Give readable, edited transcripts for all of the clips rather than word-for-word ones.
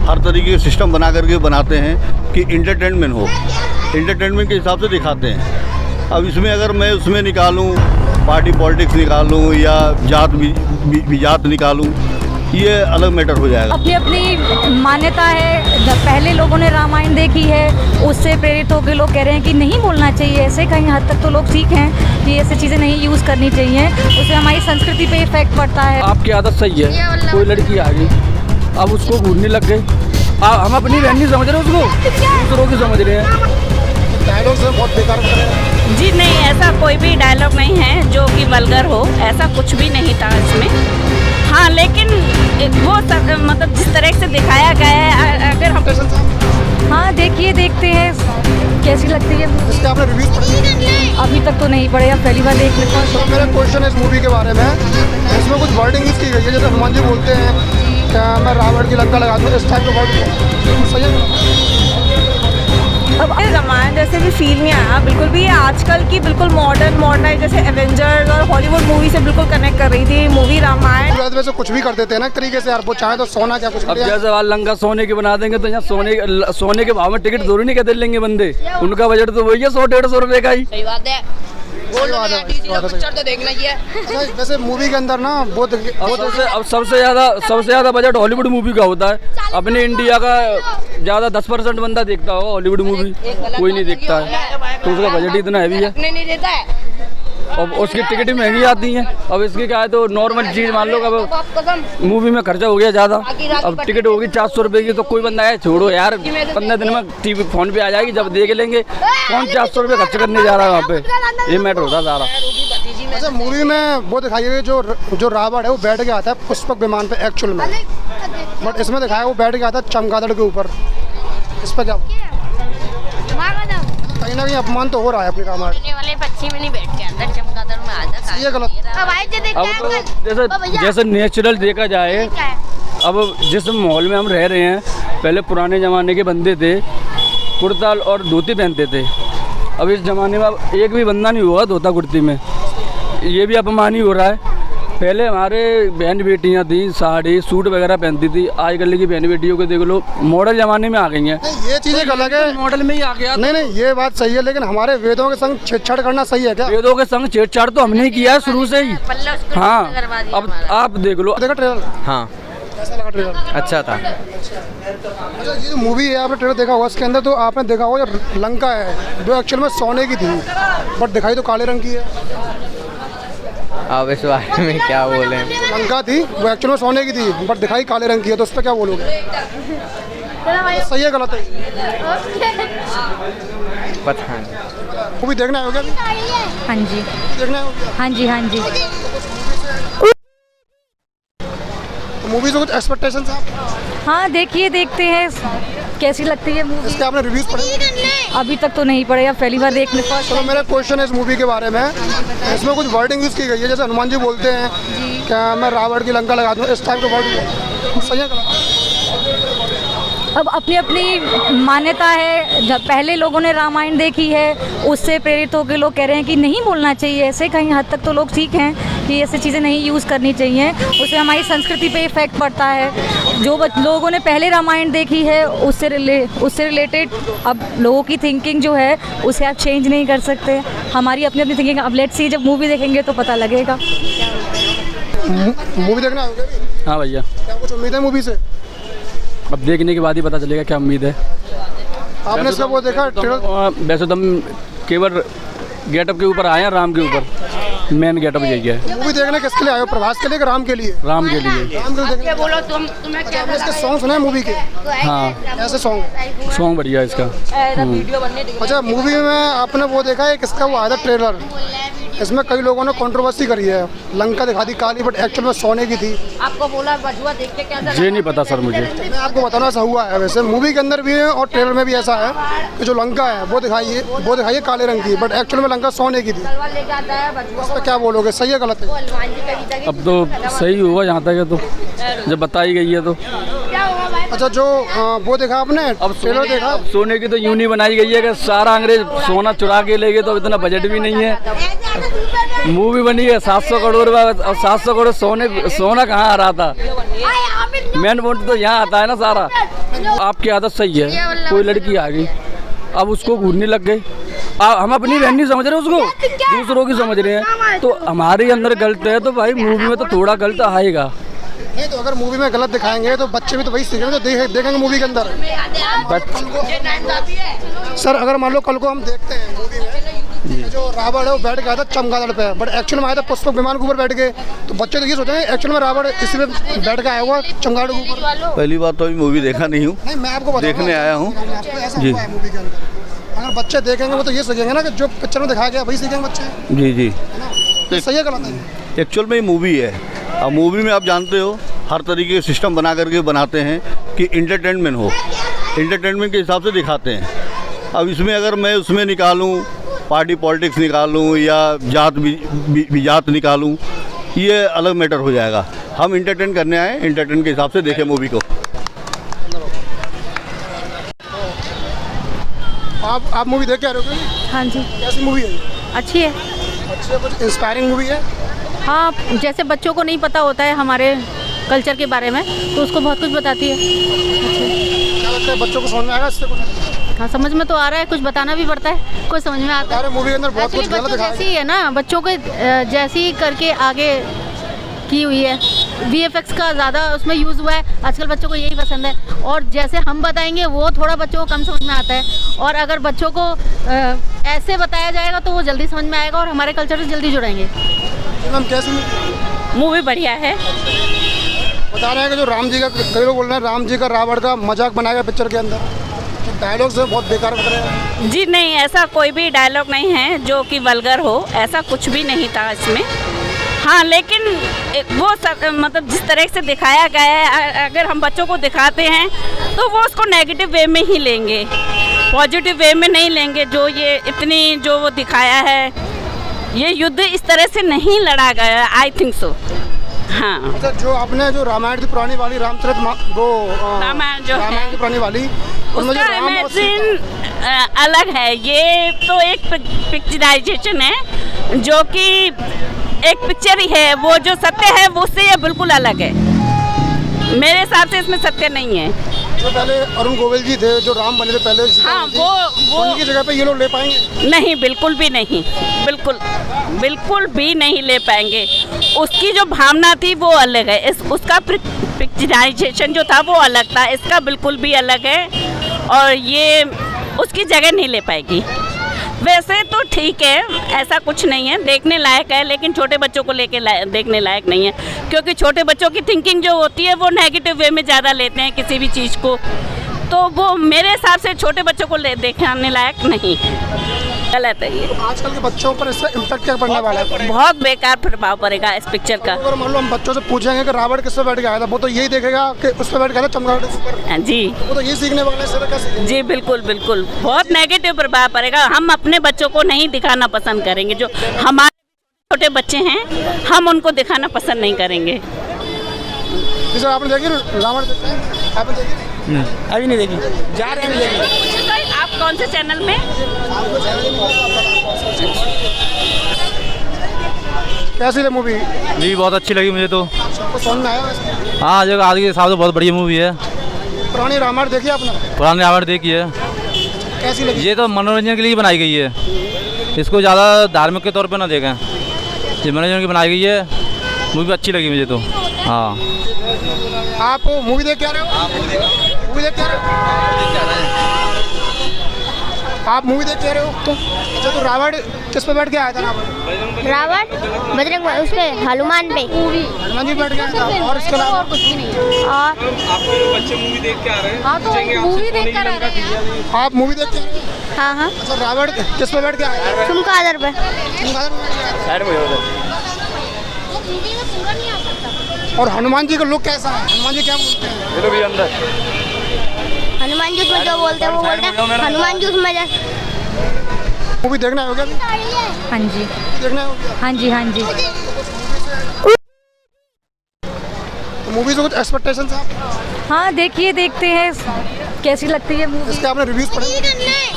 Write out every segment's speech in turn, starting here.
हर तरीके के सिस्टम बना करके बनाते हैं कि इंटरटेनमेंट हो, इंटरटेनमेंट के हिसाब से दिखाते हैं। अब इसमें अगर मैं उसमें निकालूं पार्टी पॉलिटिक्स निकालूं या जात निकालूं, ये अलग मैटर हो जाएगा। अपनी अपनी मान्यता है। जब पहले लोगों ने रामायण देखी है, उससे प्रेरित होकर लोग कह रहे हैं कि नहीं बोलना चाहिए ऐसे। कहीं हद तक तो लोग ठीक हैं कि ऐसी चीज़ें नहीं यूज़ करनी चाहिए, उससे हमारी संस्कृति पे इफेक्ट पड़ता है। आपकी आदत सही है, कोई लड़की आ गई अब उसको घूरने लग गए, हम अपनी बहन नहीं समझ रहे उसको, दूसरों की समझ रहे हैं। डायलॉग से बहुत बेकार जी नहीं, ऐसा कोई भी डायलॉग नहीं है जो कि वल्गर हो, ऐसा कुछ भी नहीं था इसमें। हाँ, लेकिन वो मतलब जिस तरह से दिखाया गया है, अगर हम हाँ देखते हैं कैसी लगती है। इसके आपने रिव्यूज पढ़े? अभी तक तो नहीं पढ़े, अब पहली बार देख लेते हैं। तो मेरा क्वेश्चन है इस मूवी के बारे में, इसमें कुछ वर्डिंग यूज की गई है, जैसे हनुमान जी बोलते हैं क्या मैं रावण की लंका लगा दूँ, इस टाइप का वर्ड सही है? अब रामायण जैसे भी फील नहीं आया बिल्कुल भी। आजकल की बिल्कुल मॉडर्न जैसे एवेंजर्स और हॉलीवुड मूवी से बिल्कुल कनेक्ट कर रही थी मूवी रामायण। वैसे कुछ भी कर देते हैं ना तरीके से यार, वो चाहे तो सोना क्या कुछ। अब जैसे लंका सोने की बना देंगे तो यहाँ सोने के भाव में टिकट जरूर नहीं कर लेंगे बंदे, उनका बजट तो वही है 100-150 रुपए का ही। सही बात है, तो देखना ही है। वैसे मूवी के अंदर ना वो अब सबसे ज्यादा बजट हॉलीवुड मूवी का होता है। अपने इंडिया का ज्यादा 10% बंदा देखता हो हॉलीवुड मूवी, कोई नहीं देखता है, तो उसका बजट इतना हैवी है नहीं देता है और उसकी टिकट महंगी आती हैं। अब इसकी क्या है तो नॉर्मल चीज़ मान लो, अब मूवी में खर्चा हो गया ज़्यादा, अब टिकट होगी 400 रुपये की, तो कोई बंदा है छोड़ो यार 15 दिन में टीवी फोन पे आ जाएगी, जब देख लेंगे कौन 400 रुपये खर्च करने जा रहा है वहाँ पे, ये मैटर होता सारा। अच्छा, मूवी में वो दिखाई गई जो रावण है वो बैठ के आता है पुष्पक विमान पे एक्चुअल में, बट इसमें दिखाया वो बैठ के आता है चमगादड़ के ऊपर। इस पर क्या कहीं ना कहीं अपमान तो हो रहा है अपने रामायण वाले पक्षी में नहीं बैठ के अंदर चमगादड़ में आ जाता है, ये गलत। अब तो जैसे नेचुरल देखा जाए, अब जिस माहौल में हम रह रहे हैं, पहले पुराने ज़माने के बंदे थे कुर्ता और धोती पहनते थे, अब इस ज़माने में अब एक भी बंदा नहीं हुआ धोता कुर्ती में, ये भी अपमान ही हो रहा है। पहले हमारे बहन बेटियां थी साड़ी सूट वगैरह पहनती थी, आजकल की बहन बेटियों को देख लो मॉडल ज़माने में आ गई हैं। ये चीज़ एक अलग है, मॉडल में ही आ गया। नहीं ये बात सही है, लेकिन हमारे वेदों के संग छेड़छाड़ करना सही है क्या? वेदों के संग छेड़छाड़ तो हमने किया है शुरू से ही। हाँ, अब आप देख लो। देखा ट्रेलर? हाँ, कैसा लगा ट्रेलर? अच्छा था। अच्छा, ये जो मूवी है आपने ट्रेलर देखा होगा, इसके अंदर तो आपने देखा होगा जो लंका है जो एक्चुअल में सोने की थी, बट दिखाई तो काले रंग की है। अब इस बारे में क्या बोले? लंका थी वो एक्चुअल में सोने की थी, बट दिखाई काले रंग की है, तो उस पर क्या बोलोगे? सही है गलत है? पता नहीं। मूवी देखना है क्या? हाँ जी, देखना है? हाँ जी। तो मूवी से कुछ एक्सपेक्टेशंस आप? हाँ देखते हैं कैसी लगती है मूवी। इसके आपने रिव्यूज पढ़े? अभी तक तो नहीं पढ़े, अब पहली बार देख लेते हैं। चलो मेरा क्वेश्चन है इस मूवी के बारे में, इसमें कुछ वर्डिंग यूज की गई है, जैसे हनुमान जी बोलते हैं क्या मैं रावण की लंका लगा दूँ, इस टाइप का वर्ड सही है गलत? अब अपनी अपनी मान्यता है। जब पहले लोगों ने रामायण देखी है, उससे प्रेरित होकर लोग कह रहे हैं कि नहीं बोलना चाहिए ऐसे। कहीं हद तक तो लोग ठीक हैं कि ऐसी चीज़ें नहीं यूज़ करनी चाहिए, उससे हमारी संस्कृति पे इफेक्ट पड़ता है। जो लोगों ने पहले रामायण देखी है उससे रिलेटेड अब लोगों की थिंकिंग जो है उसे आप चेंज नहीं कर सकते। हमारी अपनी थिंकिंग, अब लेट्स सी जब मूवी देखेंगे तो पता लगेगा। मूवी देखना है क्या? हाँ भैया, क्या कुछ उम्मीद है मूवी से? अब देखने के बाद ही पता चलेगा क्या उम्मीद है। आपने इसका वो देखा ट्रेलर? वैसे तो हम केवल गेटअप के ऊपर आए हैं, राम के ऊपर मेन गेटअप यही है। मूवी देखने किसके लिए आए हो, प्रभास के लिए कि राम के लिए? राम के लिए। राम के लिए देखने। बोलो तुम्हें क्या आपने इसके सॉन्ग सुने मूवी के? हाँ, ऐसे सॉन्ग बढ़िया है इसका। अच्छा, मूवी में आपने वो देखा है किसका वो आया था ट्रेलर, इसमें कई लोगों ने कंट्रोवर्सी करी है, लंका दिखा दी काली बट एक्चुअल में सोने की थी। आपको बोला बजुआ देख के क्या ये नहीं पता सर मुझे। मैं आपको बताना ऐसा हुआ है, वैसे मूवी के अंदर भी है और ट्रेलर में भी ऐसा है कि जो लंका है वो दिखाई है काले रंग की, बट एक्चुअल में लंका सोने की थी। उस पर क्या बोलोगे, सही है गलत है? अब तो सही हुआ जहाँ तक है, तो जब बताई गई है तो। अच्छा, जो वो देखा आपने अब ट्रेलर देखा? सोने की तो यूं नहीं बनाई गई है कि सारा अंग्रेज सोना चुरा के ले गए, तो इतना बजट भी नहीं है। मूवी बनी है 700 करोड़, और 700 करोड़ सोना कहाँ आ रहा था? मेन पॉइंट तो यहाँ आता है ना सारा। आपकी आदत सही है, कोई लड़की आ गई अब उसको घूरने लग गई, हम अपनी बहन नहीं समझ रहे उसको, दूसरों की समझ रहे हैं, तो हमारे अंदर गलत है। तो भाई मूवी में तो थोड़ा गलत आएगा। नहीं तो अगर मूवी में गलत दिखाएंगे तो बच्चे भी तो वही सीखेंगे, तो देखेंगे मूवी के अंदर। सर अगर मान लो कल को हम देखते हैं मूवी में जो रावण है वो बैठ गया था चमगादड़ पे, बट एक्चुअल में आया था पुष्पक विमान के ऊपर बैठ गए, तो बच्चे तो ये सोचेंगे एक्चुअल में रावण इसी में बैठ के आया हुआ चमगादड़ के ऊपर। पहली बात तो अभी मूवी देखा नहीं हूँ, नहीं मैं आपको देखने आया हूँ जी। मूवी के अंदर अगर बच्चे देखेंगे वो तो ये सीखेंगे ना कि जो पिक्चर में दिखाया गया वही सीखेंगे बच्चे। जी जी, तो सही है गलत है? एक्चुअल में ये मूवी है। अब मूवी में आप जानते हो हर तरीके के सिस्टम बना करके बनाते हैं कि इंटरटेनमेंट हो, इंटरटेनमेंट के हिसाब से दिखाते हैं। अब इसमें अगर मैं उसमें निकालूं पार्टी पॉलिटिक्स निकालूं या जात निकालूं, ये अलग मैटर हो जाएगा। हम इंटरटेन करने आए, इंटरटेन के हिसाब से देखें मूवी को। आप मूवी देख के आ रहे हो? हाँ जी, कैसी मूवी है? अच्छी है। अच्छी है, कुछ इंस्पायरिंग मूवी है? हाँ, जैसे बच्चों को नहीं पता होता है हमारे कल्चर के बारे में, तो उसको बहुत कुछ बताती है। क्या लगता है बच्चों को समझ में आएगा इससे कुछ? हाँ, समझ में तो आ रहा है, कुछ बताना भी पड़ता है, कुछ समझ में आता है। मूवी के अंदर बहुत कुछ गलत दिखाया जैसी है ना, बच्चों को जैसी करके आगे की हुई है, VFX का ज़्यादा उसमें यूज़ हुआ है, आजकल बच्चों को यही पसंद है। और जैसे हम बताएंगे वो थोड़ा बच्चों को कम समझ में आता है, और अगर बच्चों को ऐसे बताया जाएगा तो वो जल्दी समझ में आएगा और हमारे कल्चर से जल्दी जुड़ेंगे। मैम कैसी मूवी बढ़िया है। बता रहे हैं कि जो राम जी का, कई लोग बोल रहे हैं राम जी का रावण का मजाक बनाया गया पिक्चर के अंदर, डायलॉग्स हैं बहुत बेकार बता रहे हैं। जी नहीं, ऐसा कोई भी डायलॉग नहीं है जो कि वल्गर हो, ऐसा कुछ भी नहीं था इसमें। हाँ, लेकिन वो मतलब जिस तरह से दिखाया गया है, अगर हम बच्चों को दिखाते हैं तो वो उसको नेगेटिव वे में ही लेंगे, पॉजिटिव वे में नहीं लेंगे। जो ये इतनी जो वो दिखाया है, ये युद्ध इस तरह से नहीं लड़ा गया, आई थिंक सो। हाँ, अच्छा, जो आपने जो रामायण की पुरानी वाली रामचरित रामायण जो रामायण की पुरानी वाली उसका इमेजिन अलग है। ये तो एक पिक्चराइजेशन है जो कि एक पिक्चर ही है, वो जो सत्य है वो उससे ये बिल्कुल अलग है। मेरे हिसाब से इसमें सत्य नहीं है। जो पहले अरुण गोविल जी थे जो राम बने थे पहले, हाँ, वो उनकी जगह पे ये लोग ले पाएंगे? नहीं, बिल्कुल भी नहीं, बिल्कुल भी नहीं ले पाएंगे। उसकी जो भावना थी वो अलग है, उसका पिक्चराइजेशन जो था वो अलग था, इसका बिल्कुल भी अलग है, और ये उसकी जगह नहीं ले पाएगी। वैसे तो ठीक है, ऐसा कुछ नहीं है, देखने लायक है, लेकिन छोटे बच्चों को लेके देखने लायक नहीं है, क्योंकि छोटे बच्चों की थिंकिंग जो होती है वो नेगेटिव वे में ज़्यादा लेते हैं किसी भी चीज़ को, तो वो मेरे हिसाब से छोटे बच्चों को देखने लायक नहीं, गलत है ये। तो आजकल के बच्चों पर इससे इम्पैक्ट क्या पड़ने वाला है? बहुत बेकार प्रभाव पड़ेगा इस पिक्चर का। अगर मान लो हम बच्चों से पूछेंगे कि रावण किस पे बैठ के आया था, वो तो यही देखेगा कि उस पे बैठ गया था चमगादड़ के ऊपर। जी, वो तो यही सीखने वाले हैं। जी बिल्कुल, बहुत नेगेटिव प्रभाव पड़ेगा। हम अपने बच्चों को नहीं दिखाना पसंद करेंगे, जो हमारे छोटे बच्चे हैं हम उनको दिखाना पसंद नहीं करेंगे। सर आपने देखी रावण? आपने देखी? अभी नहीं देखी, जा रहे हैं देखी। आप कौन से चैनल में? कैसी है मूवी? जी बहुत अच्छी लगी मुझे तो। आपको समझ में आया? हाँ, जो आज के हिसाब से बहुत बढ़िया मूवी है। पुरानी रामायण देखी आपने? पुरानी रामायण देखी है। कैसी लगी? ये तो मनोरंजन के लिए बनाई गई है, इसको ज़्यादा धार्मिक के तौर पे ना देखें, ये मनोरंजन की बनाई गई है। मूवी अच्छी लगी मुझे तो। हाँ, आप मूवी देख के आ रहे हो? मूवी देख के आ रहे हो? आप मूवी देख के आ रहे हो? अच्छा, तो रावण किस पे बैठ के आया था? रावण बजरंग उस पे हनुमान पे हनुमान जी बैठ गया था, और इसके अलावा कुछ भी नहीं है। और आपके बच्चे मूवी देख के आ रहे हैं? हाँ, तो मूवी देख कर आ रहे हैं। आप मूवी देख के आ रहे हो? हाँ हाँ, अच्छा, रावण किस पे बैठ के आया था? चमगादड़ पे। और हनुमान जी का लुक कैसा है? हनुमान जी क्या बोलते हैं? हनुमान जी उसमें जो बोलते हैं वो बोलते हैं हनुमान जी उसमें मूवी देखना है हो गया? हाँ जी, देखना है हो गया? हाँ जी, हाँ जी। तो मूवी से कुछ एक्सपेक्टेशंस आप? हाँ, देखते हैं कैसी लगती है मूवी। इसके आपने रिव्यूज पढ़े?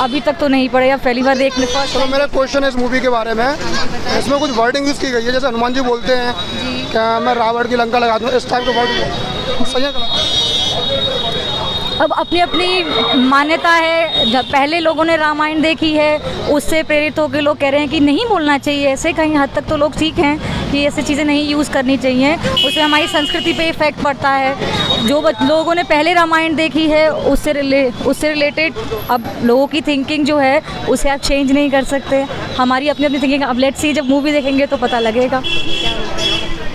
अभी तक तो नहीं पड़े, अब पहली बार देखने पर। चलो, मेरा क्वेश्चन है इस मूवी के बारे में, इसमें कुछ वर्डिंग यूज़ की गई है, जैसे हनुमान जी बोलते हैं क्या मैं रावण की लंका लगा दूँ, इस टाइप का वर्ड सही है गलत? अब अपनी अपनी मान्यता है। जब पहले लोगों ने रामायण देखी है, उससे प्रेरित होकर लोग कह रहे हैं कि नहीं बोलना चाहिए ऐसे। कहीं हद तक तो लोग ठीक हैं कि ऐसी चीज़ें नहीं यूज़ करनी चाहिए, उससे हमारी संस्कृति पे इफ़ेक्ट पड़ता है। जो लोगों ने पहले रामायण देखी है उससे रिलेटेड अब लोगों की थिंकिंग जो है उसे आप चेंज नहीं कर सकते। हमारी अपनी अपनी थिंकिंग। अब लेट्स सी, जब मूवी देखेंगे तो पता लगेगा।